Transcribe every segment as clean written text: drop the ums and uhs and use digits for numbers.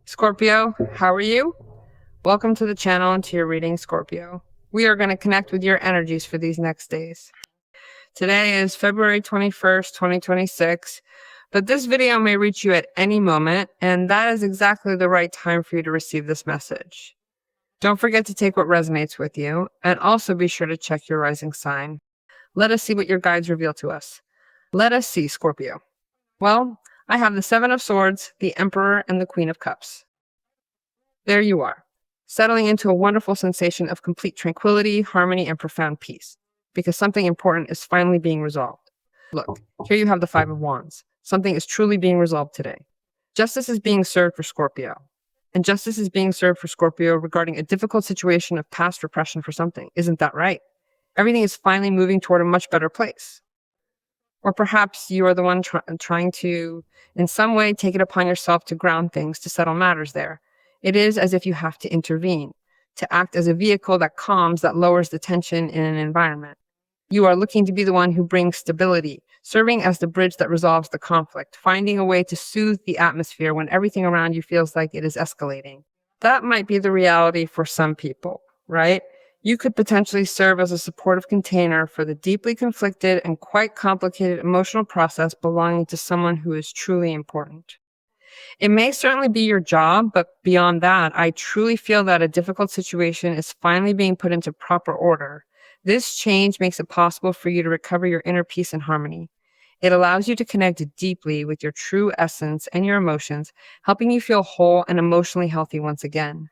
Scorpio, how are you? Welcome to the channel and to your reading, Scorpio. We are going to connect with your energies for these next days. Today is February 21st, 2026, but this video may reach you at any moment, and that is exactly the right time for you to receive this message. Don't forget to take what resonates with you, and also be sure to check your rising sign. Let us see what your guides reveal to us. Let us see, Scorpio. Well, I have the Seven of Swords, the Emperor, and the Queen of Cups. There you are, settling into a wonderful sensation of complete tranquility, harmony, and profound peace, because something important is finally being resolved. Look, here you have the Five of Wands. Something is truly being resolved today. Justice is being served for Scorpio. And justice is being served for Scorpio regarding a difficult situation of past repression for something. Isn't that right? Everything is finally moving toward a much better place. Or perhaps you are the one trying to, in some way, take it upon yourself to ground things, to settle matters there. It is as if you have to intervene, to act as a vehicle that calms, that lowers the tension in an environment. You are looking to be the one who brings stability, serving as the bridge that resolves the conflict, finding a way to soothe the atmosphere when everything around you feels like it is escalating. That might be the reality for some people, right? You could potentially serve as a supportive container for the deeply conflicted and quite complicated emotional process belonging to someone who is truly important. It may certainly be your job, but beyond that, I truly feel that a difficult situation is finally being put into proper order. This change makes it possible for you to recover your inner peace and harmony. It allows you to connect deeply with your true essence and your emotions, helping you feel whole and emotionally healthy once again.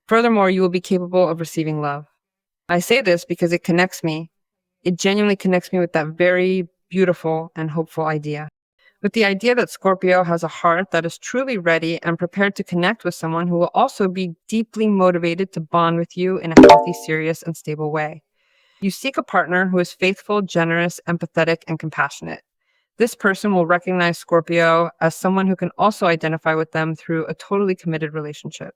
Furthermore, you will be capable of receiving love. I say this because it connects me. It genuinely connects me with that very beautiful and hopeful idea. With the idea that Scorpio has a heart that is truly ready and prepared to connect with someone who will also be deeply motivated to bond with you in a healthy, serious, and stable way. You seek a partner who is faithful, generous, empathetic, and compassionate. This person will recognize Scorpio as someone who can also identify with them through a totally committed relationship.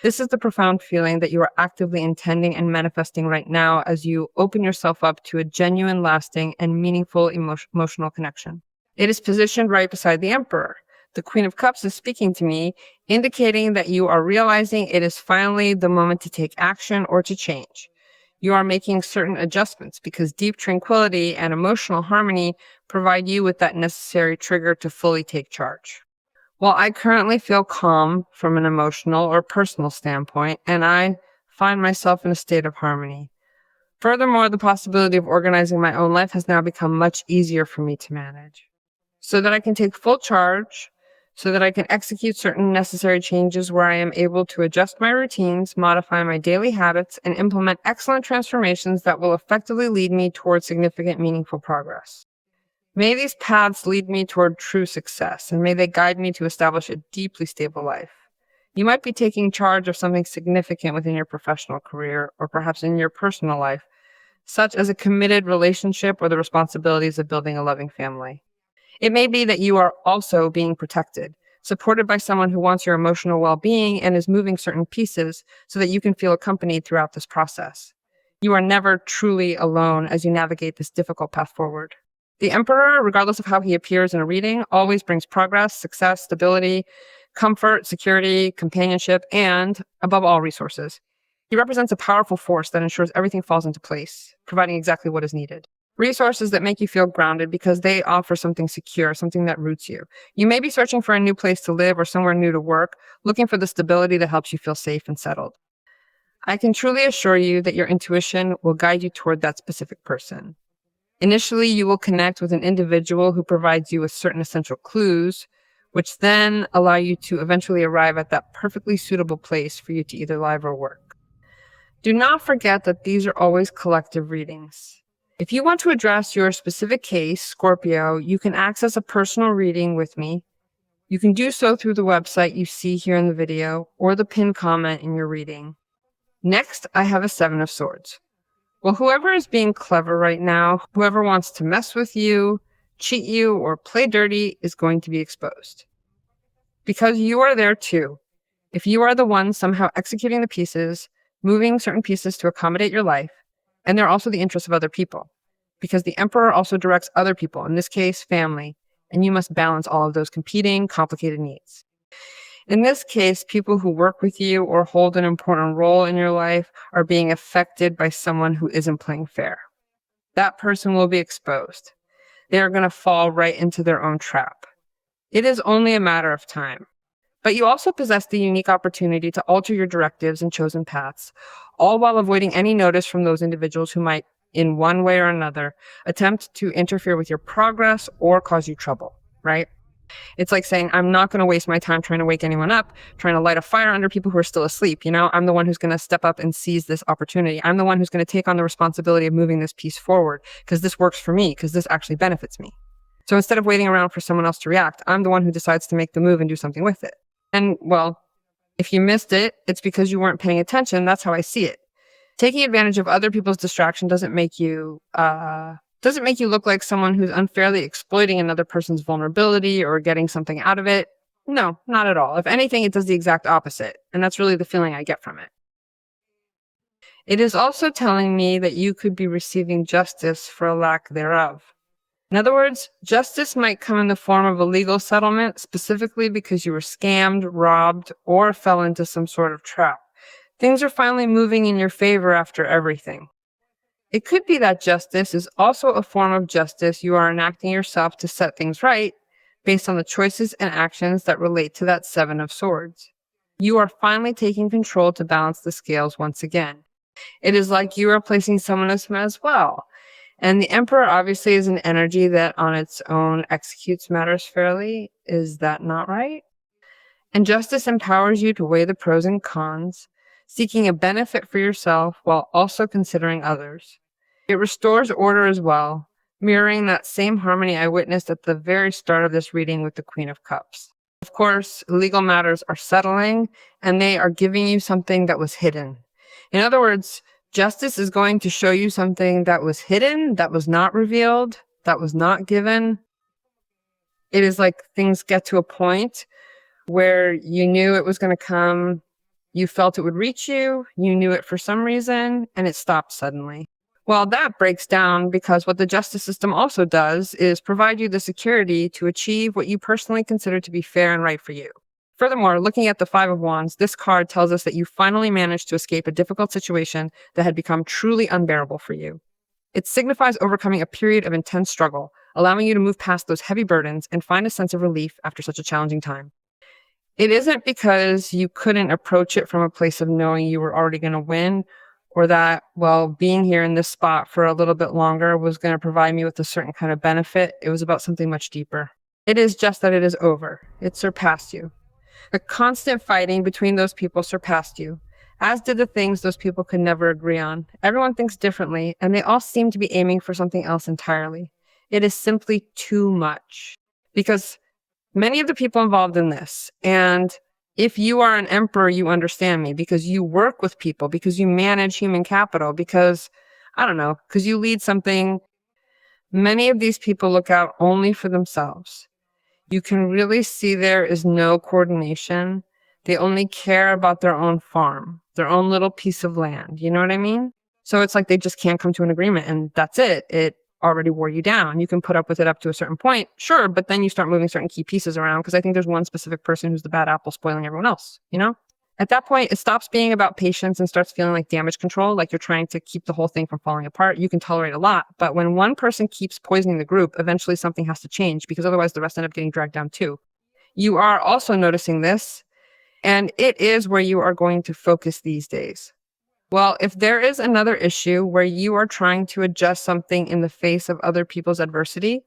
This is the profound feeling that you are actively intending and manifesting right now as you open yourself up to a genuine, lasting, and meaningful emotional connection. It is positioned right beside the Emperor. The Queen of Cups is speaking to me, indicating that you are realizing it is finally the moment to take action or to change. You are making certain adjustments because deep tranquility and emotional harmony provide you with that necessary trigger to fully take charge. While I currently feel calm from an emotional or personal standpoint, and I find myself in a state of harmony. Furthermore, the possibility of organizing my own life has now become much easier for me to manage, so that I can take full charge, so that I can execute certain necessary changes where I am able to adjust my routines, modify my daily habits, and implement excellent transformations that will effectively lead me towards significant, meaningful progress. May these paths lead me toward true success, and may they guide me to establish a deeply stable life. You might be taking charge of something significant within your professional career, or perhaps in your personal life, such as a committed relationship or the responsibilities of building a loving family. It may be that you are also being protected, supported by someone who wants your emotional well-being and is moving certain pieces so that you can feel accompanied throughout this process. You are never truly alone as you navigate this difficult path forward. The Emperor, regardless of how he appears in a reading, always brings progress, success, stability, comfort, security, companionship, and, above all, resources. He represents a powerful force that ensures everything falls into place, providing exactly what is needed. Resources that make you feel grounded because they offer something secure, something that roots you. You may be searching for a new place to live or somewhere new to work, looking for the stability that helps you feel safe and settled. I can truly assure you that your intuition will guide you toward that specific person. Initially, you will connect with an individual who provides you with certain essential clues, which then allow you to eventually arrive at that perfectly suitable place for you to either live or work. Do not forget that these are always collective readings. If you want to address your specific case, Scorpio, you can access a personal reading with me. You can do so through the website you see here in the video or the pinned comment in your reading. Next, I have a Seven of Swords. Well, whoever is being clever right now, whoever wants to mess with you, cheat you, or play dirty is going to be exposed. Because you are there too. If you are the one somehow executing the pieces, moving certain pieces to accommodate your life, and they're also the interests of other people. Because the Emperor also directs other people, in this case, family, and you must balance all of those competing, complicated needs. In this case, people who work with you or hold an important role in your life are being affected by someone who isn't playing fair. That person will be exposed. They are going to fall right into their own trap. It is only a matter of time. But you also possess the unique opportunity to alter your directives and chosen paths, all while avoiding any notice from those individuals who might, in one way or another, attempt to interfere with your progress or cause you trouble, right? It's like saying, I'm not going to waste my time trying to wake anyone up, trying to light a fire under people who are still asleep. I'm the one who's going to step up and seize this opportunity. I'm the one who's going to take on the responsibility of moving this piece forward because this works for me, because this actually benefits me. So instead of waiting around for someone else to react, I'm the one who decides to make the move and do something with it. And well, if you missed it, it's because you weren't paying attention. That's how I see it. Taking advantage of other people's distraction doesn't make you look like someone who's unfairly exploiting another person's vulnerability or getting something out of it. No, not at all. If anything, it does the exact opposite. And that's really the feeling I get from it. It is also telling me that you could be receiving justice for a lack thereof. In other words, justice might come in the form of a legal settlement, specifically because you were scammed, robbed, or fell into some sort of trap. Things are finally moving in your favor after everything. It could be that justice is also a form of justice you are enacting yourself to set things right based on the choices and actions that relate to that Seven of Swords. You are finally taking control to balance the scales once again. It is like you are placing someone as well. And the Emperor obviously is an energy that on its own executes matters fairly. Is that not right? And justice empowers you to weigh the pros and cons, seeking a benefit for yourself while also considering others. It restores order as well, mirroring that same harmony I witnessed at the very start of this reading with the Queen of Cups. Of course, legal matters are settling, and they are giving you something that was hidden. In other words, justice is going to show you something that was hidden, that was not revealed, that was not given. It is like things get to a point where you knew it was going to come, you felt it would reach you, you knew it for some reason, and it stopped suddenly. Well, that breaks down because what the justice system also does is provide you the security to achieve what you personally consider to be fair and right for you. Furthermore, looking at the Five of Wands, this card tells us that you finally managed to escape a difficult situation that had become truly unbearable for you. It signifies overcoming a period of intense struggle, allowing you to move past those heavy burdens and find a sense of relief after such a challenging time. It isn't because you couldn't approach it from a place of knowing you were already going to win, or that, well, being here in this spot for a little bit longer was going to provide me with a certain kind of benefit. It was about something much deeper. It is just that it is over. It surpassed you. The constant fighting between those people surpassed you, as did the things those people could never agree on. Everyone thinks differently, and they all seem to be aiming for something else entirely. It is simply too much. Because many of the people involved in this, and if you are an emperor, you understand me, because you work with people, because you manage human capital, because, because you lead something. Many of these people look out only for themselves. You can really see there is no coordination. They only care about their own farm, their own little piece of land. You know what I mean? So it's like they just can't come to an agreement, and that's it. It already wore you down. You can put up with it up to a certain point, sure, but then you start moving certain key pieces around because I think there's one specific person who's the bad apple spoiling everyone else, At that point, it stops being about patience and starts feeling like damage control, like you're trying to keep the whole thing from falling apart. You can tolerate a lot, but when one person keeps poisoning the group, eventually something has to change because otherwise the rest end up getting dragged down too. You are also noticing this, and it is where you are going to focus these days. Well, if there is another issue where you are trying to adjust something in the face of other people's adversity,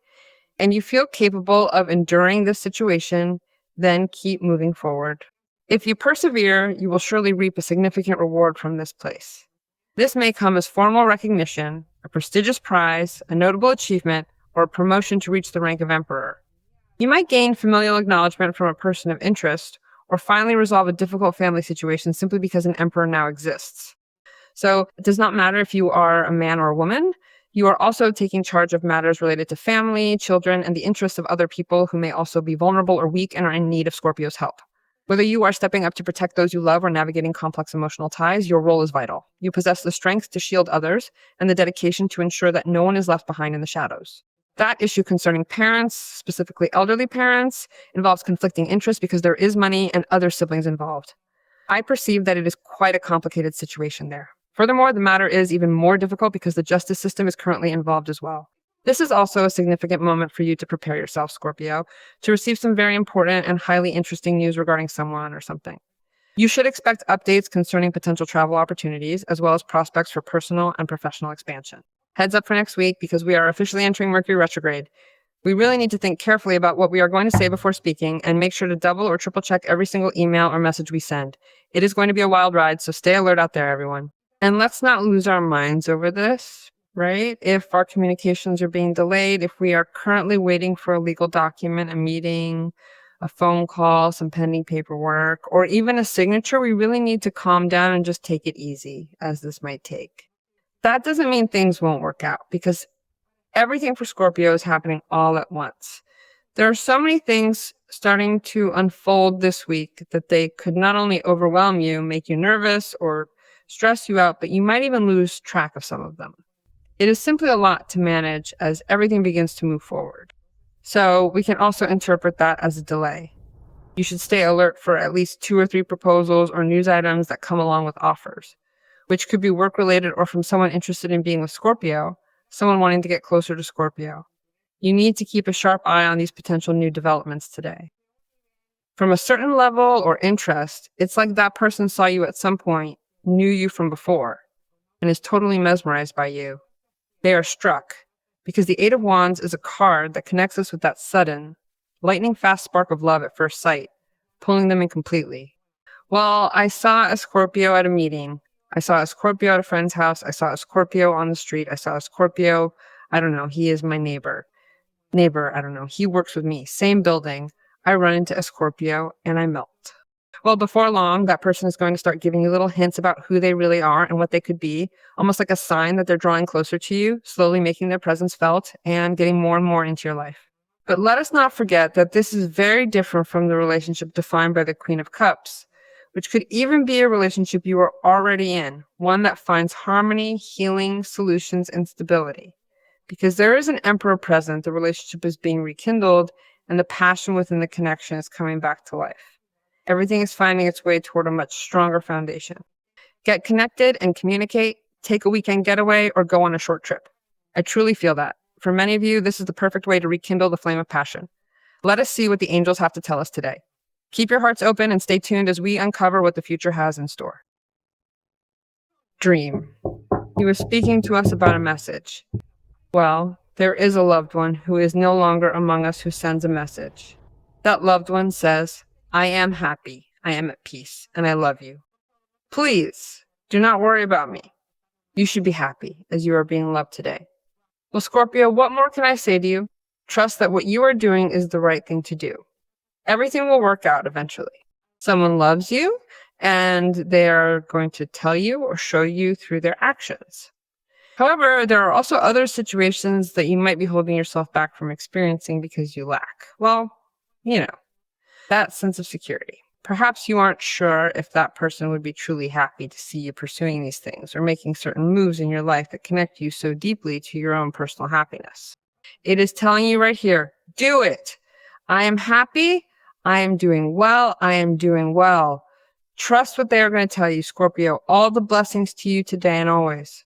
and you feel capable of enduring this situation, then keep moving forward. If you persevere, you will surely reap a significant reward from this place. This may come as formal recognition, a prestigious prize, a notable achievement, or a promotion to reach the rank of emperor. You might gain familial acknowledgement from a person of interest, or finally resolve a difficult family situation simply because an emperor now exists. So it does not matter if you are a man or a woman. You are also taking charge of matters related to family, children, and the interests of other people who may also be vulnerable or weak and are in need of Scorpio's help. Whether you are stepping up to protect those you love or navigating complex emotional ties, your role is vital. You possess the strength to shield others and the dedication to ensure that no one is left behind in the shadows. That issue concerning parents, specifically elderly parents, involves conflicting interests because there is money and other siblings involved. I perceive that it is quite a complicated situation there. Furthermore, the matter is even more difficult because the justice system is currently involved as well. This is also a significant moment for you to prepare yourself, Scorpio, to receive some very important and highly interesting news regarding someone or something. You should expect updates concerning potential travel opportunities, as well as prospects for personal and professional expansion. Heads up for next week, because we are officially entering Mercury retrograde. We really need to think carefully about what we are going to say before speaking and make sure to double or triple check every single email or message we send. It is going to be a wild ride, so stay alert out there, everyone. And let's not lose our minds over this, right? If our communications are being delayed, if we are currently waiting for a legal document, a meeting, a phone call, some pending paperwork, or even a signature, we really need to calm down and just take it easy, as this might take. That doesn't mean things won't work out, because everything for Scorpio is happening all at once. There are so many things starting to unfold this week that they could not only overwhelm you, make you nervous, or stress you out, but you might even lose track of some of them. It is simply a lot to manage as everything begins to move forward. So we can also interpret that as a delay. You should stay alert for at least 2 or 3 proposals or news items that come along with offers, which could be work-related or from someone interested in being with Scorpio, someone wanting to get closer to Scorpio. You need to keep a sharp eye on these potential new developments today. From a certain level or interest, it's like that person saw you at some point, knew you from before, and is totally mesmerized by you. They are struck, because the 8 of Wands is a card that connects us with that sudden, lightning-fast spark of love at first sight, pulling them in completely. Well, I saw a Scorpio at a meeting. I saw a Scorpio at a friend's house. I saw a Scorpio on the street. I saw a Scorpio, I don't know, he is my neighbor, I don't know, he works with me, same building. I run into a Scorpio and I melt. Well, before long, that person is going to start giving you little hints about who they really are and what they could be, almost like a sign that they're drawing closer to you, slowly making their presence felt and getting more and more into your life. But let us not forget that this is very different from the relationship defined by the Queen of Cups, which could even be a relationship you are already in, one that finds harmony, healing, solutions, and stability. Because there is an Emperor present, the relationship is being rekindled, and the passion within the connection is coming back to life. Everything is finding its way toward a much stronger foundation. Get connected and communicate, take a weekend getaway, or go on a short trip. I truly feel that. For many of you, this is the perfect way to rekindle the flame of passion. Let us see what the angels have to tell us today. Keep your hearts open and stay tuned as we uncover what the future has in store. Dream. He was speaking to us about a message. Well, there is a loved one who is no longer among us who sends a message. That loved one says, I am happy, I am at peace, and I love you. Please, do not worry about me. You should be happy as you are being loved today. Well, Scorpio, what more can I say to you? Trust that what you are doing is the right thing to do. Everything will work out eventually. Someone loves you, and they are going to tell you or show you through their actions. However, there are also other situations that you might be holding yourself back from experiencing because you lack, well, that sense of security. Perhaps you aren't sure if that person would be truly happy to see you pursuing these things or making certain moves in your life that connect you so deeply to your own personal happiness. It is telling you right here, do it. I am happy. I am doing well. I am doing well. Trust what they are going to tell you, Scorpio. All the blessings to you today and always.